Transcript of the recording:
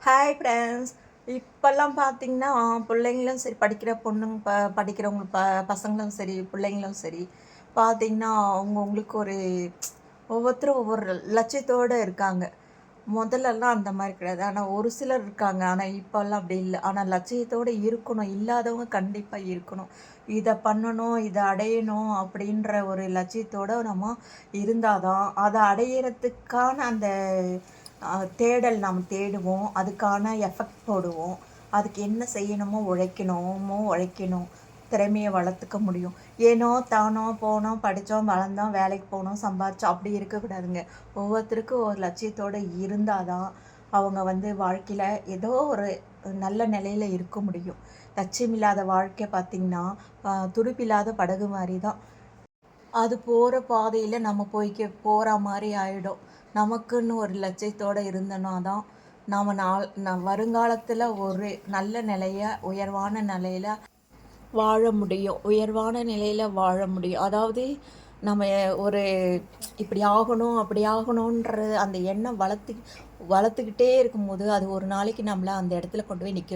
Hi friends. இப்போல்லாம் பார்த்தீங்கன்னா பிள்ளைங்களும் சரி, படிக்கிற பொண்ணுங்க படிக்கிறவங்க பசங்களும் சரி, பிள்ளைங்களும் சரி பார்த்தீங்கன்னா அவங்கவுங்களுக்கு ஒவ்வொருத்தரும் ஒவ்வொரு லட்சியத்தோடு இருக்காங்க. முதல்லலாம் அந்த மாதிரி கிடையாது. ஆனால் ஒரு சிலர் இருக்காங்க. ஆனால் இப்போல்லாம் அப்படி இல்லை. ஆனால் லட்சியத்தோடு இருக்கணும். இல்லாதவங்க கண்டிப்பாக இருக்கணும். இதை பண்ணணும், இதை அடையணும் அப்படின்ற ஒரு லட்சியத்தோடு நம்ம இருந்தால் தான் அதை அடையிறதுக்கான அந்த தேடல் நாம் தேடுவோம். அதுக்கான எஃபெக்ட் போடுவோம். அதுக்கு என்ன செய்யணுமோ உழைக்கணும். திறமையை வளர்த்துக்க முடியும். ஏனோ தானோ போனோம், படித்தோம், வளர்ந்தோம், வேலைக்கு போனோம், சம்பாதிச்சோம் அப்படி இருக்கக்கூடாதுங்க. ஒவ்வொருத்தருக்கும் ஒரு லட்சியத்தோடு இருந்தால் தான் அவங்க வாழ்க்கையில் ஏதோ ஒரு நல்ல நிலையில் இருக்க முடியும். லட்சியமில்லாத வாழ்க்கை பார்த்திங்கன்னா துடுப்பில்லாத படகு மாதிரி தான். அது போகிற பாதையில் நம்ம போகிற மாதிரி ஆகிடும். நமக்குன்னு ஒரு லட்சியத்தோடு இருந்தோன்னா தான் நாம் வருங்காலத்தில் ஒரு நல்ல உயர்வான நிலையில் வாழ முடியும். அதாவது நம்ம ஒரு இப்படி ஆகணும் அப்படி ஆகணுன்ற அந்த எண்ணம் வளர்த்துக்கிட்டே இருக்கும்போது அது ஒரு நாளைக்கு நம்மளை அந்த இடத்துல கொண்டு போய் நிற்க